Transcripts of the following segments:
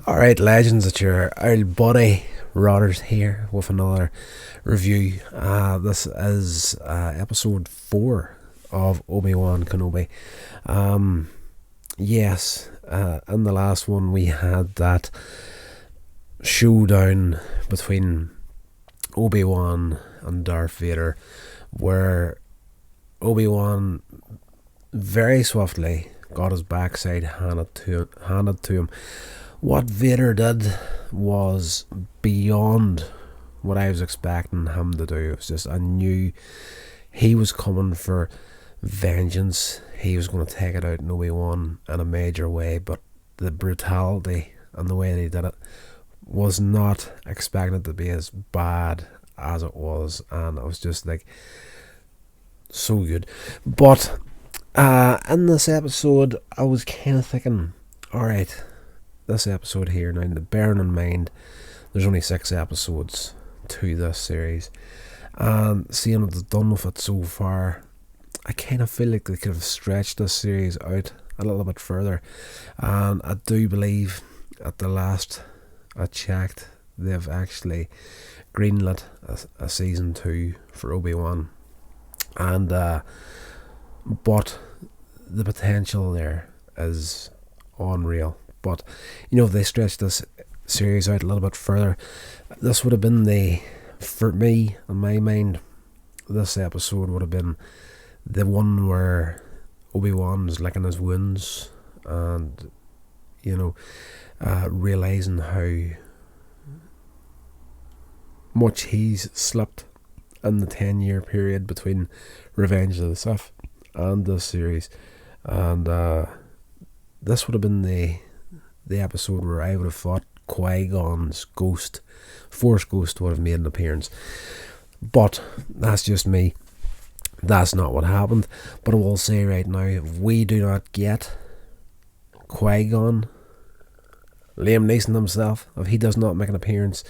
Alright, legends, it's your old buddy Rodders here with another review. This is episode 4 of Obi-Wan Kenobi. Yes, in the last one we had that showdown between Obi-Wan and Darth Vader, where Obi-Wan very swiftly got his backside handed to him. What Vader did was beyond what I was expecting him to do. It was just, I knew he was coming for vengeance. He was going to take it out in Obi-Wan in a major way, but the brutality and the way they did it was not expected to be as bad as it was, and it was just like so good. But in this episode, I was kind of thinking, alright, this episode here, now bearing in mind there's only 6 episodes to this series, and seeing what they've done with it so far, I kind of feel like they could have stretched this series out a little bit further. And I do believe at the last I checked, they've actually greenlit a season 2 for Obi-Wan, and but the potential there is unreal. But you know, if they stretched this series out a little bit further, this would have been for me, in my mind, this episode would have been the one where Obi-Wan's licking his wounds and, you know, realising how much he's slipped in the 10-year period between Revenge of the Sith and this series. And this would have been the episode where I would have thought Qui-Gon's Force Ghost would have made an appearance. But that's just me. That's not what happened. But I will say right now, if we do not get Qui-Gon, Liam Neeson himself, if he does not make an appearance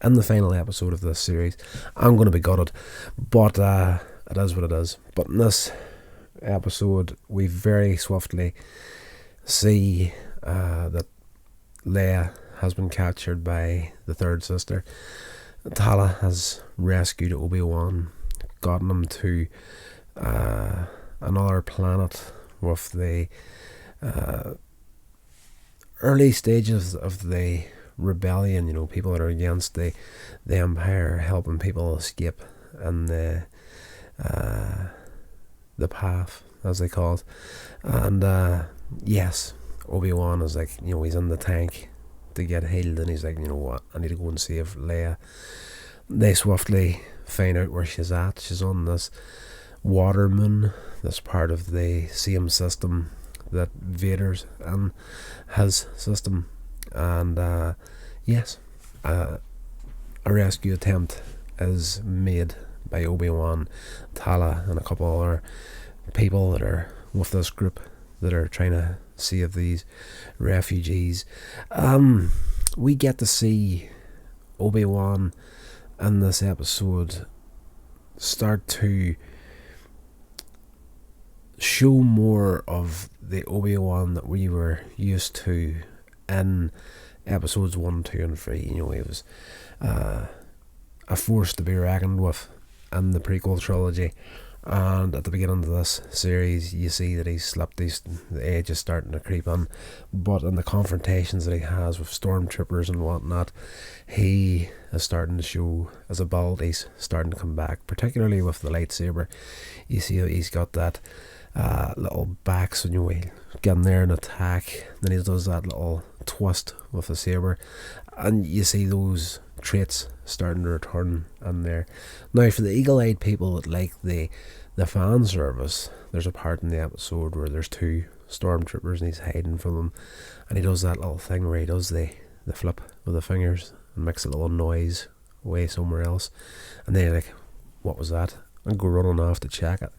in the final episode of this series, I'm going to be gutted. But it is what it is. But in this episode, we very swiftly see that Leia has been captured by the third sister. Tala has rescued Obi-Wan, gotten him to another planet with the early stages of the rebellion, you know, people that are against the Empire, helping people escape in the path, as they call it. And yes, Obi-Wan is like, you know, he's in the tank to get healed, and he's like, you know what, I need to go and save Leia. They swiftly find out where she's at. She's on this water moon, this part of the Sceam system that Vader's in, his system. And yes, a rescue attempt is made by Obi-Wan, Tala, and a couple other people that are with this group that are trying to save these refugees. We get to see Obi-Wan in this episode start to show more of the Obi-Wan that we were used to in episodes 1, 2 and 3. You know, he was a force to be reckoned with in the prequel trilogy. And at the beginning of this series, you see that he's slipped, the age is starting to creep in. But in the confrontations that he has with stormtroopers and whatnot, he is starting to show his abilities starting to come back, particularly with the lightsaber. You see that he's got that little backswing, you know, he'll get in there and attack, then he does that little twist with the saber, and you see those traits starting to return in there. Now, for the eagle-eyed people that like the fan service, there's a part in the episode where there's 2 stormtroopers and he's hiding from them, and he does that little thing where he does the flip with the fingers and makes a little noise away somewhere else, and they're like, what was that? And go running off to check it.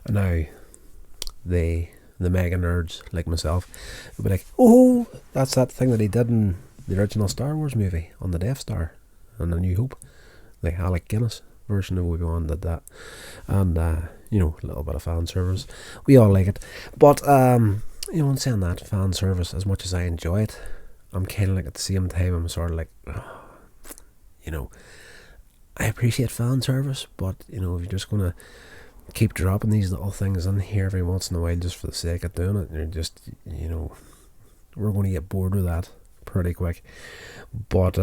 And now the mega nerds like myself will be like, oh, that's that thing that he did in the original Star Wars movie on the Death Star and A New Hope. Like Alec Guinness version of Obi-Wan did that. And you know, a little bit of fan service, we all like it. But you know, in saying that, fan service, as much as I enjoy it, I'm kind of like, at the same time, I'm sort of like, oh, you know, I appreciate fan service, but if you're just gonna keep dropping these little things in here every once in a while just for the sake of doing it, you're just, we're going to get bored with that pretty quick. But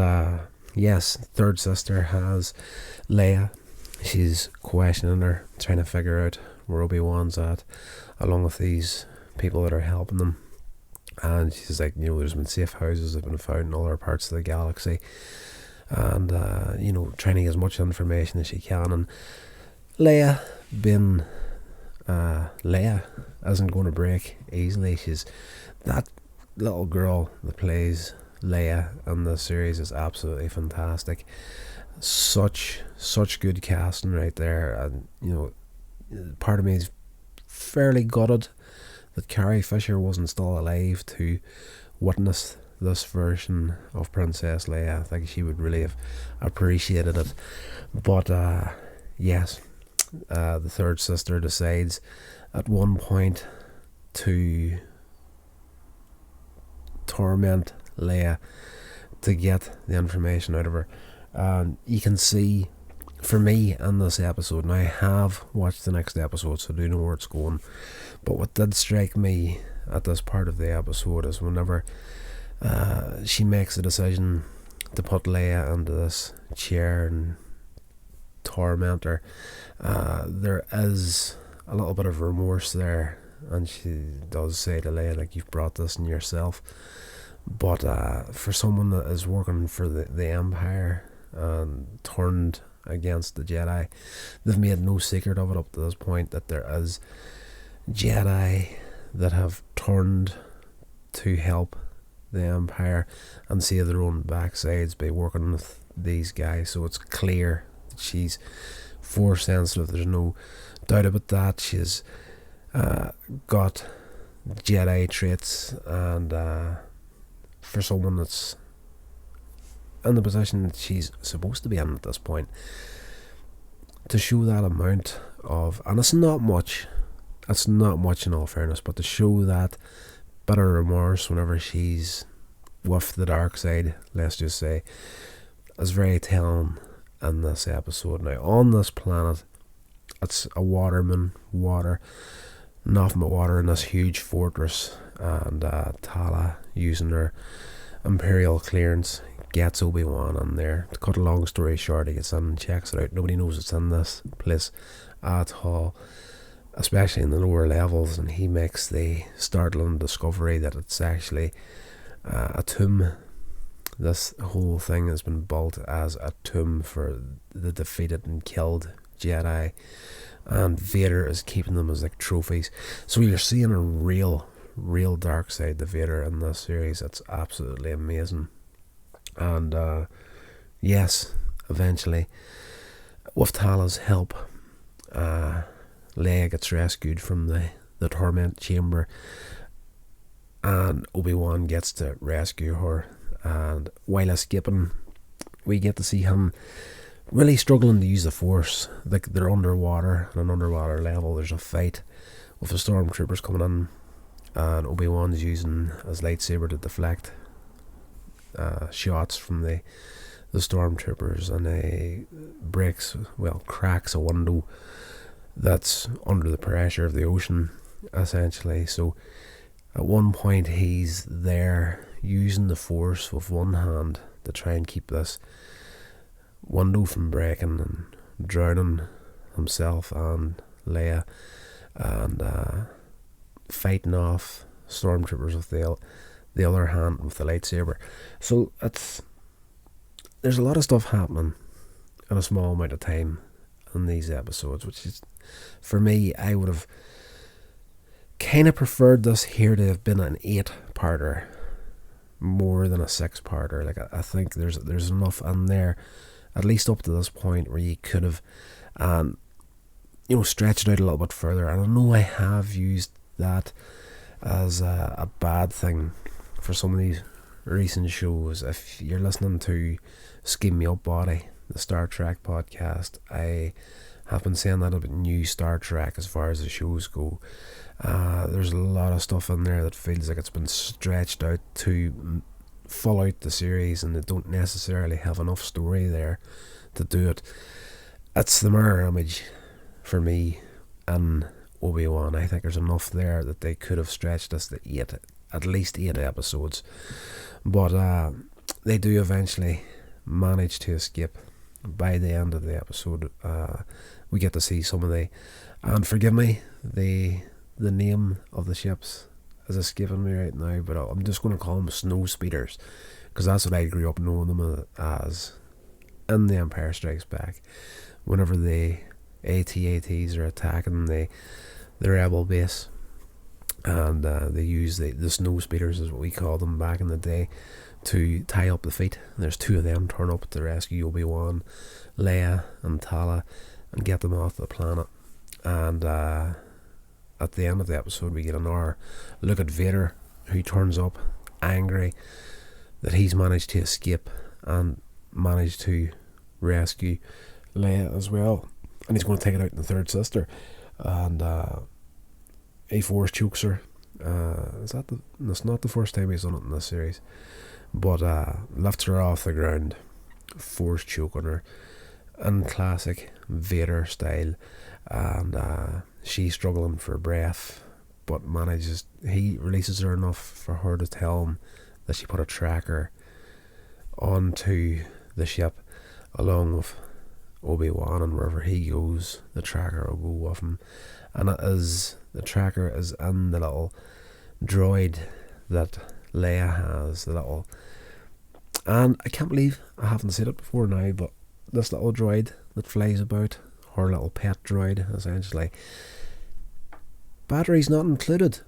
yes, third sister has Leia. She's questioning her, trying to figure out where Obi-Wan's at, along with these people that are helping them. And she's like, there's been safe houses that have been found in other parts of the galaxy, and trying to get as much information as she can. And Leia, being Leia, isn't going to break easily. She's that little girl that plays Leia in the series is absolutely fantastic. Such good casting right there. And part of me is fairly gutted that Carrie Fisher wasn't still alive to witness this version of Princess Leia. I think she would really have appreciated it. But yes, the third sister decides at one point to torment Leia to get the information out of her. And you can see, for me, in this episode, and I have watched the next episode, so I do know where it's going, but what did strike me at this part of the episode is whenever she makes a decision to put Leia into this chair and torment her, there is a little bit of remorse there, and she does say to Leia, like, you've brought this on yourself. But for someone that is working for the Empire and turned against the Jedi, they've made no secret of it up to this point that there is Jedi that have turned to help the Empire and save their own backsides by working with these guys. So it's clear that she's force sensitive. There's no doubt about that. She's got Jedi traits, and for someone that's in the position that she's supposed to be in at this point, to show that amount of, and it's not much in all fairness, but to show that bit of remorse whenever she's with the dark side, let's just say, is very telling in this episode. Now, on this planet, it's a nothing but water in this huge fortress, and Tala, using her Imperial clearance, gets Obi-Wan in there. To cut a long story short, he gets in and checks it out. Nobody knows it's in this place at all, especially in the lower levels, and he makes the startling discovery that it's actually a tomb. This whole thing has been built as a tomb for the defeated and killed Jedi, and Vader is keeping them as like trophies. So you're seeing a real dark side to Vader in this series. It's absolutely amazing. And yes, eventually, with Tala's help, Leia gets rescued from the torment chamber, and Obi-Wan gets to rescue her. And while escaping, we get to see him really struggling to use the Force. Like, they're underwater, on an underwater level. There's a fight with the stormtroopers coming in, and Obi-Wan's using his lightsaber to deflect shots from the stormtroopers, and he cracks a window that's under the pressure of the ocean, essentially. So at one point he's there using the Force with one hand to try and keep this window from breaking and drowning himself and Leia, and fighting off stormtroopers with the other hand with the lightsaber. So there's a lot of stuff happening in a small amount of time in these episodes, which is, for me, I would have kind of preferred this here to have been an 8-parter more than a 6-parter. Like, I think there's enough in there, at least up to this point, where you could have stretched it out a little bit further. And I know I have used that as a bad thing for some of these recent shows. If you're listening to Sceam Me Up Botty, the Star Trek podcast, I have been saying that about new Star Trek as far as the shows go. There's a lot of stuff in there that feels like it's been stretched out too full out the series and they don't necessarily have enough story there to do it. It's the mirror image for me and Obi-Wan. I think there's enough there that they could have stretched this to at least 8 episodes. But they do eventually manage to escape. By the end of the episode, we get to see some of and forgive me, the name of the ships is escaping me right now, but I'm just going to call them snow speeders, because that's what I grew up knowing them as in The Empire Strikes Back. Whenever the AT-ATs are attacking the rebel base, and they use the snow speeders, is what we called them back in the day, to tie up the feet. There's 2 of them turn up to rescue Obi-Wan, Leia and Tala, and get them off the planet. And at the end of the episode, we get another look at Vader, who turns up angry that he's managed to escape and managed to rescue Leia as well, and he's going to take it out on the third sister, and he force chokes her. That's not the first time he's done it in this series, but lifts her off the ground, force choking her in classic Vader style, and she's struggling for breath, but he releases her enough for her to tell him that she put a tracker onto the ship along with Obi-Wan, and wherever he goes, the tracker will go with him. And the tracker is in the little droid that Leia has, and I can't believe I haven't seen it before now, but this little droid that flies about, her little pet droid essentially, battery's not included.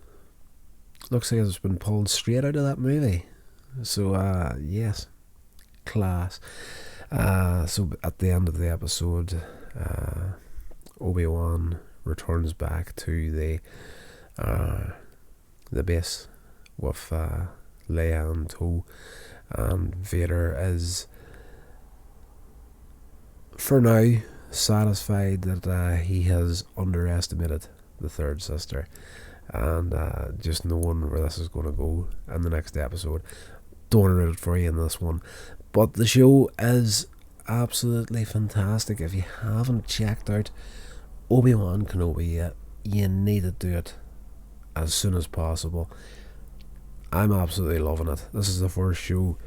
Looks like it's been pulled straight out of that movie. So yes, class. So at the end of the episode, Obi-Wan returns back to the base with Leia in tow, and Vader is, for now, satisfied that he has underestimated the third sister, and just knowing where this is going to go in the next episode. Don't want to ruin it for you in this one, but the show is absolutely fantastic. If you haven't checked out Obi-Wan Kenobi yet, you need to do it as soon as possible. I'm absolutely loving it. This is the first show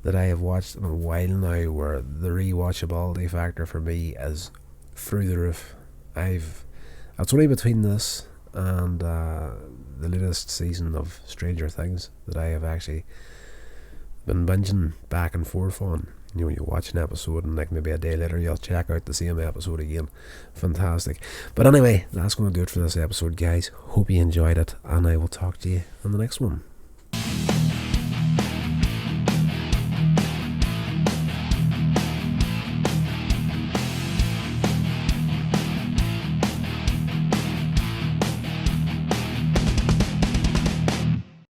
that I have watched in a while now where the rewatchability factor for me is through the roof. It's only between this and the latest season of Stranger Things that I have actually been binging back and forth on. You know, you watch an episode and like maybe a day later you'll check out the same episode again. Fantastic. But anyway, that's going to do it for this episode, guys. Hope you enjoyed it, and I will talk to you in the next one.